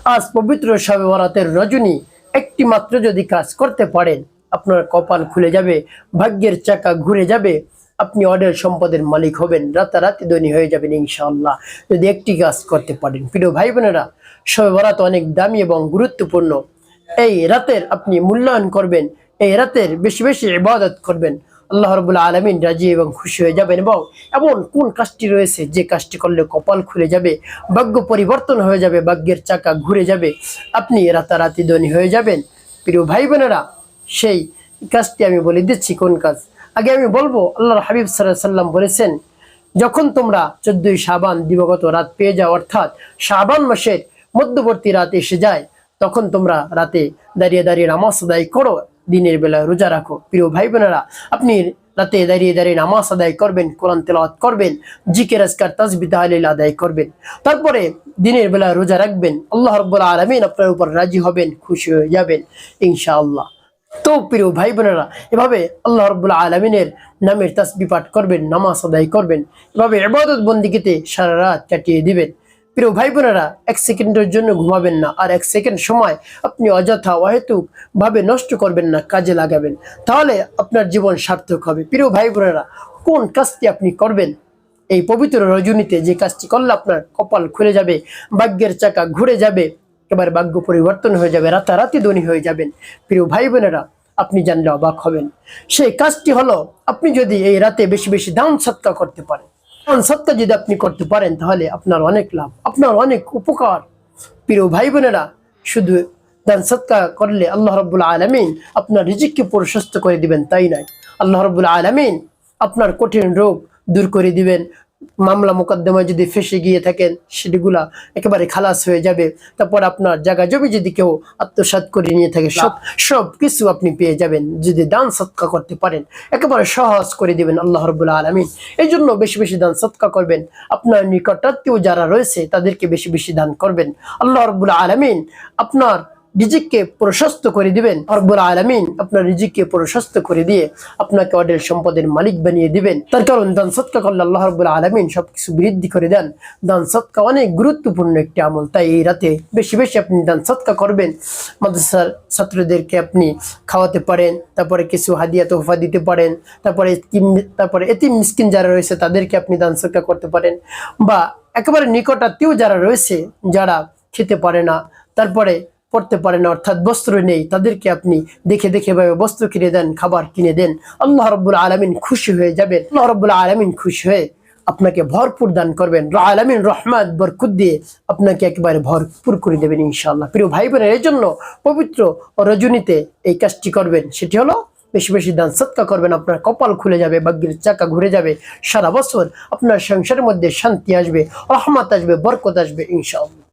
আজ পবিত্র শবে বরাতের রজনী একটি মাত্র যদি কাজ করতে পারেন, আপনার কপাল খুলে যাবে, ভাগ্যের চাকা ঘুরে যাবে, আপনি অঢেল সম্পদের মালিক হবেন, রাতারাতি ধনী হয়ে যাবেন ইনশাআল্লাহ, যদি একটি কাজ করতে পারেন। প্রিয় ভাই বোনেরা, শবে বরাত অনেক দামি এবং গুরুত্বপূর্ণ। এই রাতের আপনি মূল্যায়ন করবেন, এই রাতের বেশি বেশি ইবাদত করবেন, আল্লাহ রাব্বুল আলামিন রাজি এবং খুশি হয়ে যাবেন। এবং এমন কোন কাজটি রয়েছে যে কাজটি করলে কপাল খুলে যাবে, ভাগ্য পরিবর্তন হয়ে যাবে, ভাগ্যের চাকা ঘুরে যাবে, আপনি রাতারাতি ধনী হয়ে যাবেন। প্রিয় ভাই বোনেরা, সেই কাজটি আমি বলে দিচ্ছি কোন কাজ। আগে আমি বলবো, আল্লাহর হাবিব সাল্লাল্লাহু আলাইহি সাল্লাম বলেছেন, যখন তোমরা 14ই শাবান দিবাগত রাত পেয়ে যাও, অর্থাৎ শাবান মাসের মধ্যবর্তী রাত এসে যায়, তখন তোমরা রাতে দাঁড়িয়ে দাঁড়িয়ে নামাজ আদায় করো, দিনের বেলা রোজা রাখো। প্রিয় ভাই বোনেরা, আপনি রাতে দাঁড়িয়ে দাঁড়িয়ে নামাজ আদায় করবেন, কোরআন তেলাওয়াত করবেন, জিকির আজকার তাসবিহ তাহলিল আদায় করবেন, তারপরে দিনের বেলা রোজা রাখবেন। আল্লাহ রাব্বুল আলামিন আপনার উপর রাজি হবেন, খুশি হয়ে যাবেন ইনশাআল্লাহ। তো প্রিয় ভাই বোনেরা, এভাবে আল্লাহ রাব্বুল আলামিনের নামের তাসবিহ পাঠ করবেন, নামাজ আদায় করবেন, এভাবে ইবাদত বন্দেগীতে সারা রাত কাটিয়ে দিবেন। প্রিয় ভাই বোনেরা, এক সেকেন্ডের জন্য ঘুমাবেন না, আর এক সেকেন্ড সময় আপনি অযথা অহেতুক ভাবে নষ্ট করবেন না, কাজে লাগাবেন, তাহলে আপনার জীবন সার্থক হবে। প্রিয় ভাই বোনেরা, কোন কাজটি আপনি করবেন এই পবিত্র রজনীতে, যে কাজটি করলে আপনার কপাল খুলে যাবে, ভাগ্যের চাকা ঘুরে যাবে, এবার ভাগ্য পরিবর্তন হয়ে যাবে, রাতারাতি ধনী হয়ে যাবেন। প্রিয় ভাই বোনেরা, আপনি জানলে অবাক হবেন। সেই কাজটি হলো, আপনি যদি এই রাতে বেশি বেশি দান সৎকা করতে পারেন, দান সৎকা যদি আপনি করতে পারেন, তাহলে আপনার অনেক লাভ, আপনার অনেক উপকার। প্রিয় ভাই বোনেরা, শুধু দান সৎকা করলে আল্লাহ রাব্বুল আলামিন আপনার রিজিককে প্রশস্ত করে দিবেন তাই নয়, আল্লাহ রাব্বুল আলামিন আপনার কঠিন রোগ দূর করে দিবেন। মামলা মোকদ্দমায় যদি ফেসে গিয়ে থাকেন, সেগুলা একেবারে খালাস হয়ে যাবে। তারপর আপনার জায়গা জমি যদি কেউ আত্মসাৎ করে নিয়ে থাকে, সব কিছু আপনি পেয়ে যাবেন যদি দান সৎকা করতে পারেন, একেবারে সহজ করে দিবেন আল্লাহ রাব্বুল আলামিন। এই জন্য বেশি বেশি দান সৎকা করবেন, আপনার নিকটাত্মীয় যারা রয়েছে তাদেরকে বেশি বেশি দান করবেন। আল্লাহ রাব্বুল আলামিন আপনার রিজিককে প্রশস্ত করে দিবেন। রব্বুল আলামিন আপনার রিজিককে প্রশস্ত করে দিয়ে আপনাকে অঢেল সম্পদের মালিক বানিয়ে দিবেন। তার কারণ দান সৎকা করলে আল্লাহ রব্বুল আলামিন সবকিছু বৃদ্ধি করে দেন। দান সৎকা অনেক গুরুত্বপূর্ণ একটি আমল, তাই এই রাতে বেশি বেশি আপনি দান সৎকা করবেন। মাদ্রাসার ছাত্রদেরকে আপনি খাওয়াতে পারেন, তারপরে কিছু হাদিয়া তোহফা দিতে পারেন, তারপরে এতিম মিসকিন যারা রয়েছে তাদেরকে আপনি দান সৎকা করতে পারেন, বা একেবারে নিকটাত্মীয় যারা রয়েছে, যারা খেতে পারে না, তারপরে পড়তে পারে না, অর্থাৎ বস্ত্র নেই, তাদেরকে আপনি দেখে দেখে ভাবে বস্ত্র কিনে দেন, খাবার কিনে দেন, আল্লাহ রাব্বুল আলামিন খুশি হয়ে যাবেন। আল্লাহ রাব্বুল আলামিন খুশি হয়ে আপনাকে ভরপুর দান করবেন, আলামিন রহমত বরকত দিয়ে আপনাকে একেবারে ভরপুর করে দেবেন ইনশাআল্লাহ। প্রিয় ভাই বোনের, এই জন্য পবিত্র রজনীতে এই কাজটি করবেন, সেটি হলো বেশি বেশি দান সৎকা করবেন, আপনার কপাল খুলে যাবে, ভাগ্যের চাকা ঘুরে যাবে, সারা বছর আপনার সংসারের মধ্যে শান্তি আসবে, রহমত আসবে, বরকত আসবে ইনশাআল্লাহ।